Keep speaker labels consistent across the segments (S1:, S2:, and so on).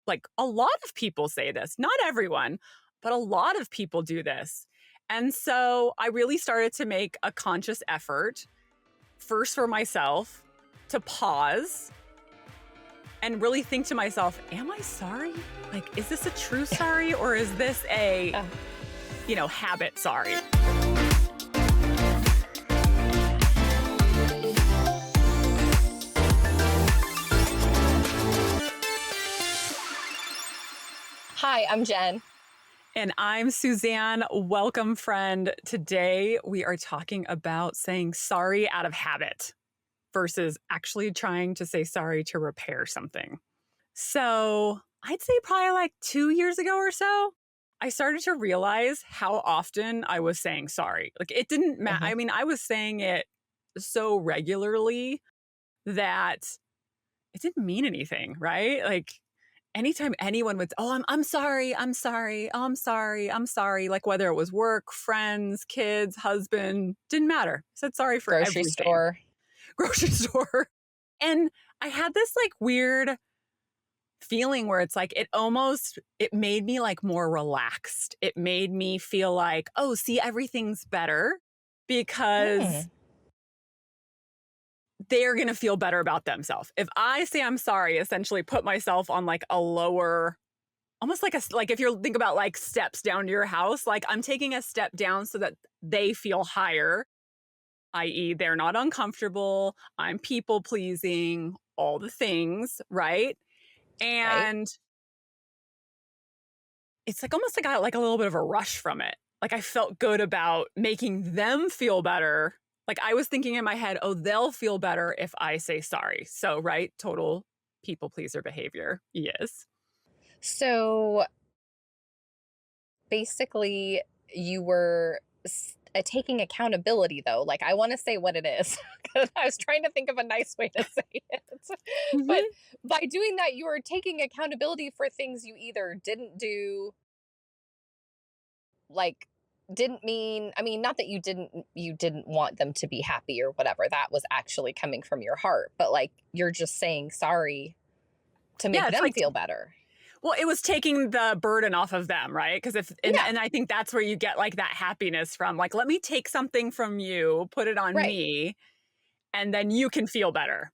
S1: like a lot of people say this, not everyone, but a lot of people do this. And so I really started to make a conscious effort, first for myself, to pause and really think to myself, am I sorry? Like, is this a true sorry or is this a, habit sorry?
S2: Hi, I'm Jen.
S1: And I'm Suzanne. Welcome, friend. Today, we are talking about saying sorry out of habit versus actually trying to say sorry to repair something. So I'd say probably like 2 years ago or so, I started to realize how often I was saying sorry. Like it didn't matter. I mean, I was saying it so regularly that it didn't mean anything, right? Like anytime anyone would, I'm sorry, I'm sorry, oh, I'm sorry, I'm sorry. Like whether it was work, friends, kids, husband, didn't matter. I said sorry for
S2: Grocery
S1: everything.
S2: store.
S1: Grocery store. And I had this like weird feeling where it's like it made me like more relaxed. It made me feel like, oh, see, everything's better because they're going to feel better about themselves. If I say I'm sorry, essentially put myself on like a lower, almost like if you think about like steps down to your house, like I'm taking a step down so that they feel higher, i.e. they're not uncomfortable, I'm people pleasing, all the things, right? And it's like almost like I got like a little bit of a rush from it. Like I felt good about making them feel better. Like I was thinking in my head, oh, they'll feel better if I say sorry. So, right, total people pleaser behavior. Yes.
S2: So basically, you were taking accountability, though. Like, I want to say what it is. I was trying to think of a nice way to say it. But by doing that, you were taking accountability for things you either didn't do, like, didn't mean, I mean, not that you didn't want them to be happy or whatever. That was actually coming from your heart. But like, you're just saying sorry to make them feel better.
S1: Well, it was taking the burden off of them, right? Because and I think that's where you get like that happiness from. Like, let me take something from you, put it on me, and then you can feel better.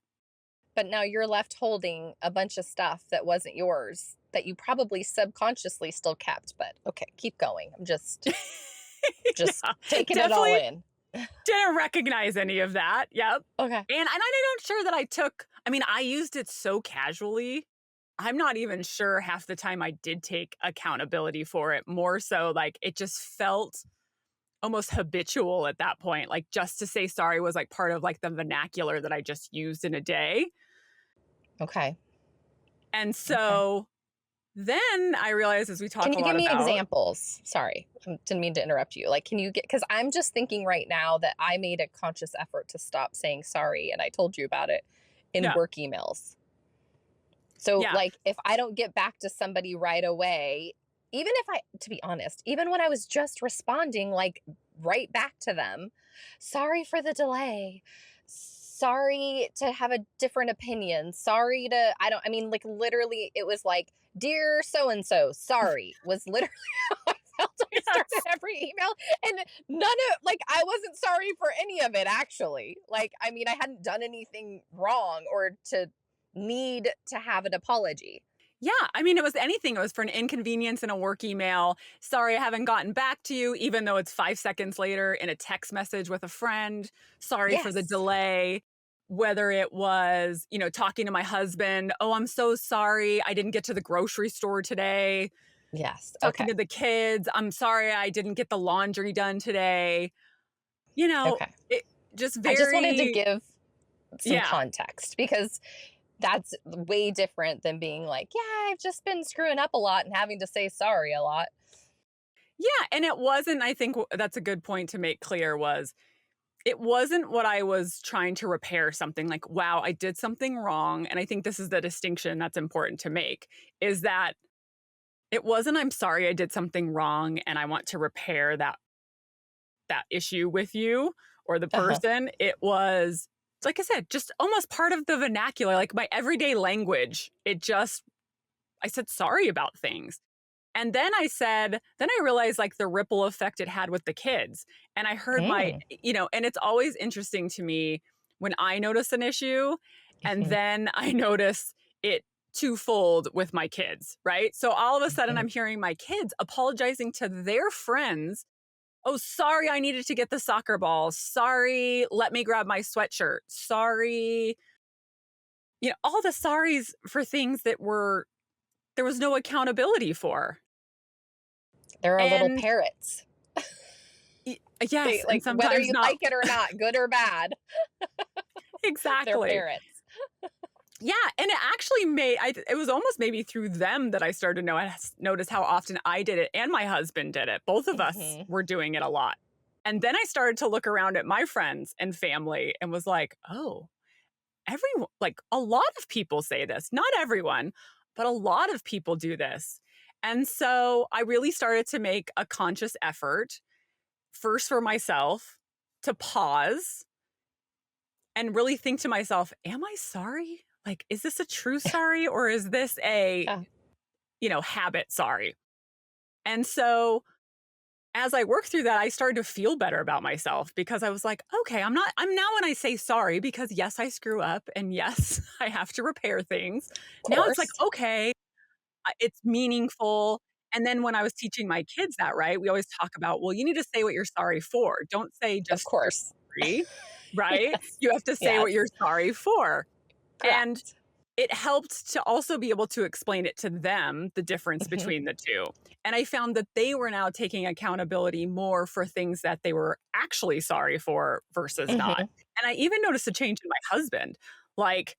S2: But now you're left holding a bunch of stuff that wasn't yours that you probably subconsciously still kept. But okay, keep going. I'm just taking it all in.
S1: Didn't recognize any of that. Yep.
S2: Okay.
S1: And I'm not sure that I used it so casually. I'm not even sure half the time I did take accountability for it. More so like it just felt almost habitual at that point. Like just to say sorry was like part of like the vernacular that I just used in a day.
S2: Okay.
S1: And so then I realized as we talk a lot about...
S2: Can you give me examples? Sorry, I didn't mean to interrupt you. Like, because I'm just thinking right now that I made a conscious effort to stop saying sorry. And I told you about it in work emails. So like, if I don't get back to somebody right away, to be honest, even when I was just responding, like right back to them, sorry for the delay. Sorry to have a different opinion. Sorry to, like literally it was like, dear so-and-so, sorry was literally how I felt. I started every email and I wasn't sorry for any of it actually. Like, I mean, I hadn't done anything wrong or to need to have an apology.
S1: Yeah, I mean, it was anything. It was for an inconvenience in a work email. Sorry, I haven't gotten back to you, even though it's 5 seconds later in a text message with a friend. Sorry for the delay. Whether it was, talking to my husband. Oh, I'm so sorry. I didn't get to the grocery store today.
S2: Yes.
S1: Talking to the kids. I'm sorry I didn't get the laundry done today. It just very...
S2: I just wanted to give some context because that's way different than being like, I've just been screwing up a lot and having to say sorry a lot.
S1: Yeah. And it wasn't, I think that's a good point to make clear it wasn't what I was trying to repair something like, wow, I did something wrong. And I think this is the distinction that's important to make is that it wasn't, I'm sorry, I did something wrong and I want to repair that issue with you or the person. It was, like I said, just almost part of the vernacular, like my everyday language. I said sorry about things. And then then I realized like the ripple effect it had with the kids. And I heard
S2: Mm.
S1: and it's always interesting to me when I notice an issue and
S2: Mhm.
S1: then I notice it twofold with my kids, right? So all of a sudden
S2: Mhm.
S1: I'm hearing my kids apologizing to their friends. Oh, sorry, I needed to get the soccer ball. Sorry, let me grab my sweatshirt. Sorry. All the sorries for things there was no accountability for.
S2: There are little
S1: And
S2: parrots.
S1: Y
S2: They
S1: yes, and
S2: like whether
S1: sometimes
S2: you
S1: not.
S2: like it or not, good or bad, they're
S1: Exactly.
S2: parrots.
S1: Yeah, and it actually it was almost maybe through them that I started to notice how often I did it and my husband did it. Both of us
S2: Mhm.
S1: were doing it a lot. And then I started to look around at my friends and family and was like, "Oh, everyone like, a lot of people say this. Not everyone, but a lot of people do this." And so I really started to make a conscious effort, first for myself, to pause and really think to myself, am I sorry? Like, is this a true sorry or is this
S2: Yeah.
S1: habit sorry? And so as I worked through that, I started to feel better about myself because I was like, okay, I'm now when I say sorry, because yes, I screw up and yes, I have to repair things.
S2: Of
S1: Now it's like,
S2: course.
S1: okay, it's meaningful. And then when I was teaching my kids that, right, we always talk about, well, you need to say what you're sorry for. Don't say
S2: Of
S1: just you're
S2: course.
S1: sorry, right?
S2: Yes.
S1: You have to say what you're
S2: Yes.
S1: sorry for. And
S2: Correct.
S1: it helped to also be able to explain it to them, the difference
S2: Mhm.
S1: between the 2. And I found that they were now taking accountability more for things that they were actually sorry for versus not.
S2: Mhm.
S1: And I even noticed a change in my husband. Like,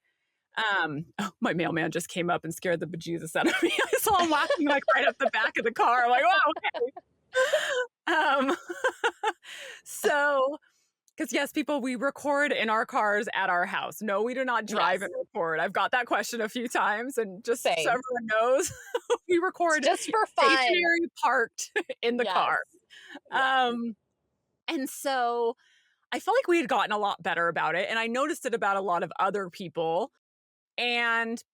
S1: oh, my mailman just came up and scared the bejesus out of me. I saw him walking like right up the back of the car. I'm like, "Oh, okay." So because yes, people, we record in our cars at our house. No, we do not drive and
S2: Yes.
S1: record. I've got that question a few times, and just so
S2: Same.
S1: everyone knows, we
S2: It's
S1: record
S2: just for fun.
S1: stationary parked in the
S2: Yes.
S1: car.
S2: Yes.
S1: Um, and so I felt like we had gotten a lot better about it, and I noticed it about a lot of other people.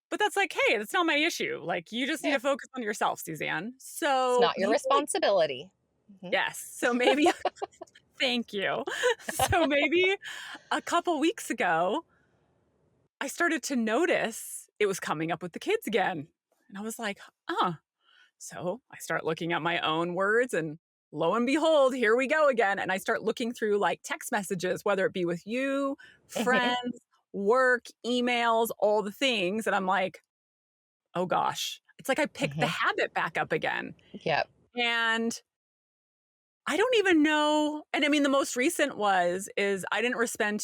S1: But that's like, hey, that's not my issue. Like, you just need
S2: Yeah.
S1: to focus on yourself, Suzanne.
S2: It's
S1: So
S2: not your
S1: maybe like,
S2: responsibility. Mhm.
S1: yes. So maybe, thank you. So maybe a couple weeks ago, I started to notice it was coming up with the kids again. And I was like, "Uh." So I start looking at my own words and lo and behold, here we go again. And I start looking through like text messages, whether it be with you,
S2: Mhm.
S1: friends, work, emails, all the things. And I'm like, oh gosh, it's like I picked the
S2: Mhm.
S1: habit back up again.
S2: Yep.
S1: And I don't even know. And I mean, the most recent is I didn't respond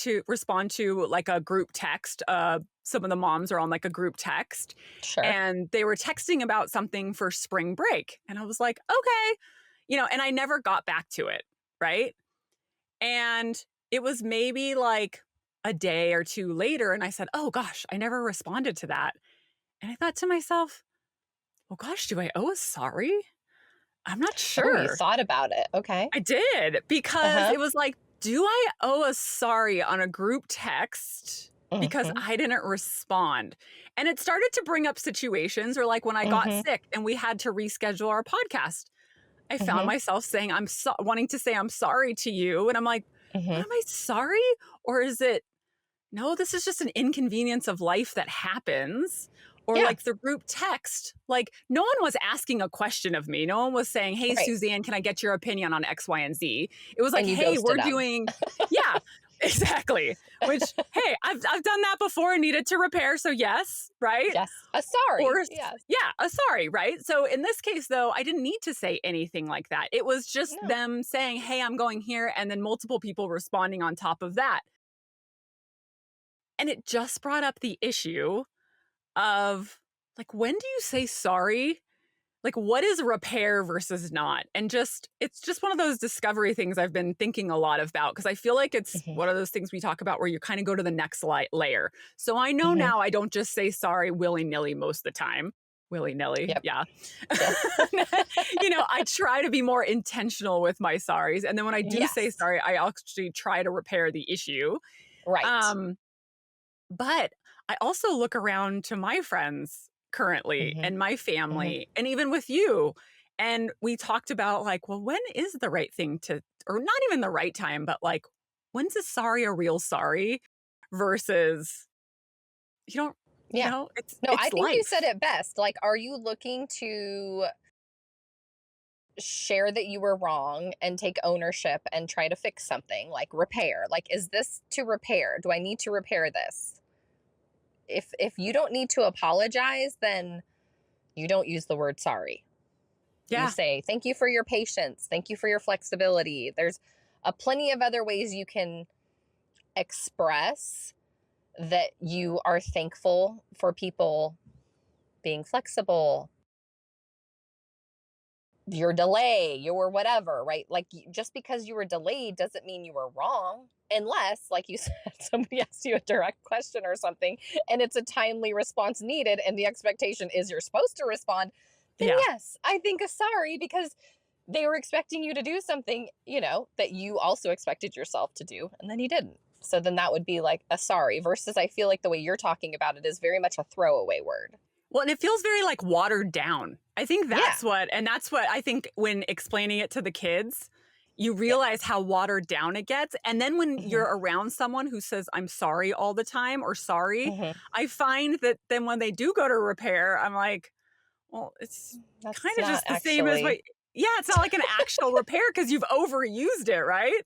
S1: to like a group text. Some of the moms are on like a group text
S2: Sure.
S1: and they were texting about something for spring break. And I was like, okay, and I never got back to it. Right. And it was maybe like a day or two later. And I said, oh gosh, I never responded to that. And I thought to myself, oh gosh, do I owe a sorry? I'm not
S2: Oh, you
S1: sure.
S2: thought about it. Okay.
S1: I did, because
S2: Uh-huh.
S1: it was like, do I owe a sorry on a group text because
S2: Mhm.
S1: I didn't respond? And it started to bring up situations or like when I got
S2: Mhm.
S1: sick and we had to reschedule our podcast. I found
S2: Mhm.
S1: myself saying, wanting to say, I'm sorry to you. And I'm like, but
S2: Mhm.
S1: am I sorry? Or is it, no, this is just an inconvenience of life that happens. Or
S2: Yeah.
S1: like the group text, like no one was asking a question of me. No one was saying, hey,
S2: Right.
S1: Suzanne, can I get your opinion on X, Y, and Z? It was like,
S2: And you
S1: hey, we're
S2: ghosted them.
S1: doing, yeah, exactly. Which, hey, I've done that before and needed to repair. So yes, right?
S2: Yes. A
S1: Or
S2: sorry. Yes.
S1: yeah, a sorry, right? So in this case, though, I didn't need to say anything like that. It was just
S2: No.
S1: them saying, hey, I'm going here. And then multiple people responding on top of that. And it just brought up the issue of like, when do you say sorry? Like, what is repair versus not? And it's just one of those discovery things I've been thinking a lot about because I feel like it's
S2: Mhm.
S1: one of those things we talk about where you kind of go to the next layer. So I know
S2: Mhm.
S1: now I don't just say sorry willy nilly most of the time. Willy nilly,
S2: Yep.
S1: yeah.
S2: Yes.
S1: I try to be more intentional with my sorries. And then when I do say
S2: Yes.
S1: sorry, I actually try to repair the issue.
S2: Right.
S1: Um, but I also look around to my friends currently
S2: Mhm.
S1: and my
S2: Mhm.
S1: family and even with you. And we talked about like, well, when is the right thing to, or not even the right time, but like, when's a sorry a real sorry versus you don't,
S2: Yeah. No, I
S1: it's
S2: think you said
S1: life.
S2: it best. Like, are you looking to share that you were wrong and take ownership and try to fix something, like repair? Like, is this to repair? Do I need to repair this? If you don't need to apologize, then you don't use the word sorry. You
S1: Yeah.
S2: say, thank you for your patience. Thank you for your flexibility. There's a plenty of other ways you can express that you are thankful for people being flexible, your delay, your whatever, right? Like just because you were delayed doesn't mean you were wrong. Unless, like you said, somebody asks you a direct question or something and it's a timely response needed, and the expectation is you're supposed to respond, then
S1: Yeah.
S2: yes, I think a sorry because they were expecting you to do something, that you also expected yourself to do, and then you didn't. So then that would be like a sorry, versus I feel like the way you're talking about it is very much a throwaway word.
S1: Well, and it feels very like watered down. I think
S2: Yeah.
S1: that's what I think when explaining it to the kids, you
S2: Yeah.
S1: realize how watered down it gets. And then when
S2: Hmm.
S1: you're around someone who says, I'm sorry all the time or sorry,
S2: Hmm.
S1: I find that then when they do go to repair, I'm like, well, it's kind
S2: That's
S1: of
S2: not
S1: just the same as
S2: actually.
S1: what, yeah, it's not like an actual repair because you've overused it, right?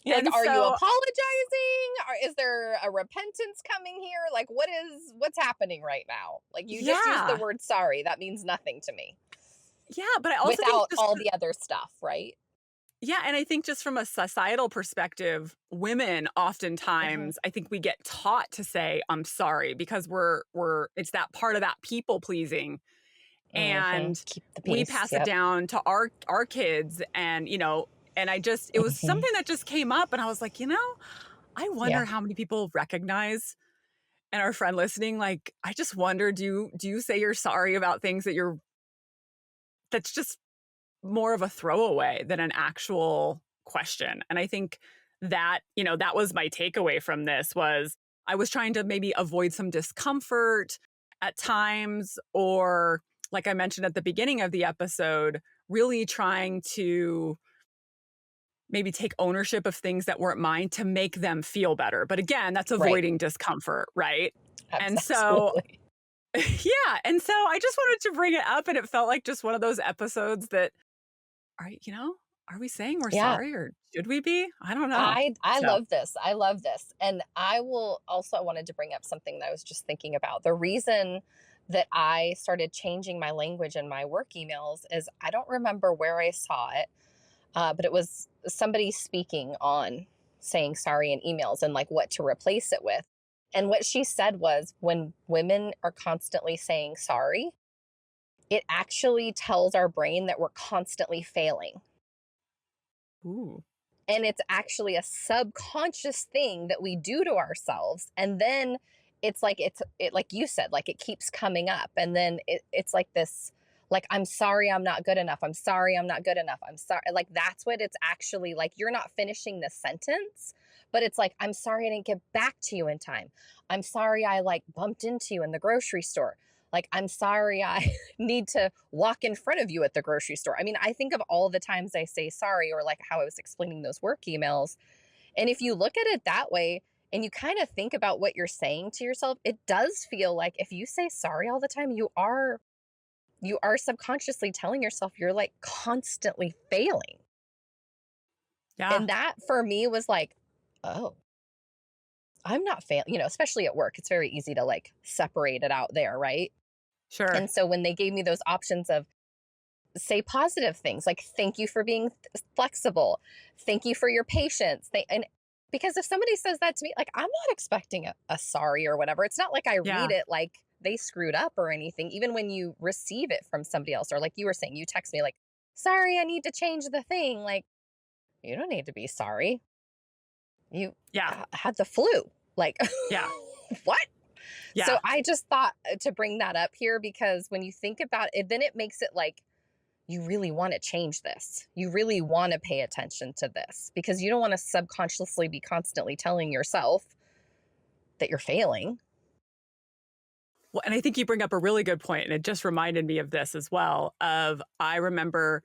S2: You're like,
S1: And
S2: are you
S1: so,
S2: apologizing? Or is there a repentance coming here? Like, what's happening right now? Like, you just used the
S1: yeah,
S2: word sorry. That means nothing to me
S1: yeah. But I also think
S2: without
S1: just
S2: all the other stuff, right?
S1: yeah, and I think just from a societal perspective, women
S2: Hmm.
S1: oftentimes I think we get taught to say I'm sorry because we're it's that part of that people pleasing
S2: Hmm.
S1: and
S2: Keep the
S1: we
S2: peace.
S1: pass it
S2: Yep.
S1: down to our kids and and I just it was
S2: Hmm.
S1: something that just came up and I was like, I
S2: Yeah.
S1: wonder how many people recognize and our friend listening like I just wonder do you say you're sorry about things that that's just more of a throwaway than an actual question. And I think that, that was my takeaway from this was I was trying to maybe avoid some discomfort at times or like I mentioned at the beginning of the episode, really trying to maybe take ownership of things that weren't mine to make them feel better. But again, that's
S2: Right.
S1: avoiding discomfort, right? And so
S2: Absolutely.
S1: yeah, and so I just wanted to bring it up and it felt like just one of those episodes that are are we saying we're
S2: Yeah.
S1: sorry or should we be? I don't know.
S2: I
S1: So,
S2: love this. I love this. And I will also wanted to bring up something that I was just thinking about. The reason that I started changing my language in my work emails is I don't remember where I saw it, but it was somebody speaking on saying sorry in emails and like what to replace it with. And what she said was when women are constantly saying sorry, it actually tells our brain that we're constantly failing.
S1: ooh,
S2: And it's actually a subconscious thing that we do to ourselves, and then it's like like you said, like it keeps coming up, and then it's like this, like, I'm sorry I'm not good enough, I'm sorry I'm not good enough, I'm sorry, like that's what it's actually like. You're not finishing the sentence, but it's like, I'm sorry I didn't get back to you in time, I'm sorry I like bumped into you in the grocery store, like I'm sorry I need to walk in front of you at the grocery store. I mean, I think of all the times I say sorry, or like how I was explaining those work emails. And if you look at it that way and you kind of think about what you're saying to yourself, it does feel like if you say sorry all the time, you are subconsciously telling yourself you're like constantly failing.
S1: yeah,
S2: And that for me was like, oh, I'm not failing, especially at work. It's very easy to like separate it out there, right?
S1: sure.
S2: And so when they gave me those options of say positive things like thank you for being flexible, thank you for your patience, and because if somebody says that to me, like I'm not expecting a sorry or whatever. It's not like I read
S1: Yeah,
S2: it like they screwed up or anything. Even when you receive it from somebody else, or like you were saying, you text me like, sorry I need to change the thing, like you don't need to be sorry, you
S1: yeah,
S2: had the flu, like
S1: yeah,
S2: what? So
S1: yeah,
S2: I just thought to bring that up here because when you think about it, then it makes it like you really want to change this. You really want to pay attention to this because you don't want to subconsciously be constantly telling yourself that you're failing.
S1: Well, and I think you bring up a really good point, and it just reminded me of this as well. Of I remember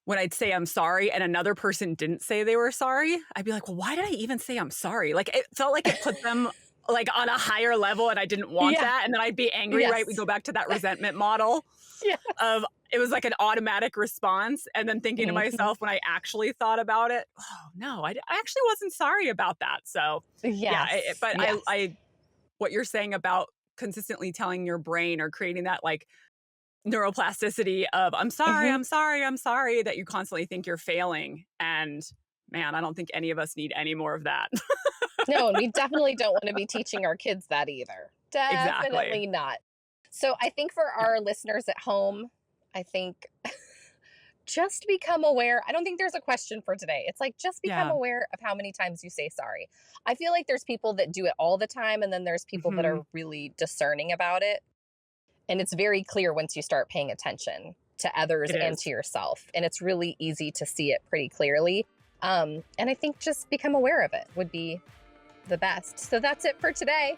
S1: when I'd say I'm sorry and another person didn't say they were sorry, I'd be like, well, why did I even say I'm sorry? Like it felt like it put them like on a higher level and I didn't want
S2: Yeah.
S1: that. And then I'd be angry, right? We
S2: Yes.
S1: go back to that resentment model
S2: Yes.
S1: of it was like an automatic response. And then thinking to
S2: Mhm.
S1: myself when I actually thought about it, oh no, I actually wasn't sorry about that. So yeah,
S2: Yes.
S1: but
S2: Yes.
S1: what you're saying about consistently telling your brain or creating that like neuroplasticity of I'm sorry,
S2: Mhm.
S1: I'm sorry, I'm sorry that you constantly think you're failing. And man, I don't think any of us need any more of that.
S2: No, and we definitely don't wanna be teaching our kids that either.
S1: Exactly.
S2: Definitely not. So, I think for
S1: Yeah.
S2: our listeners at home, I think just become aware. I don't think there's a question for today. It's like just become
S1: Yeah.
S2: aware of how many times you say sorry. I feel like there's people that do it all the time, and then there's people that
S1: Hmm.
S2: are really discerning about it. And it's very clear once you start paying attention to others
S1: It
S2: and
S1: is.
S2: to yourself. And it's really easy to see it pretty clearly. And I think just become aware of it would be the best. So that's it for today.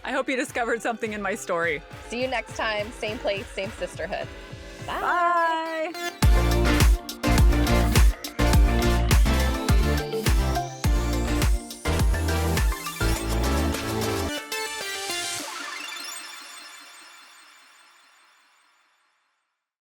S1: I hope you discovered something in my story.
S2: See you next time. Same place, same sisterhood. Bye.
S1: Bye.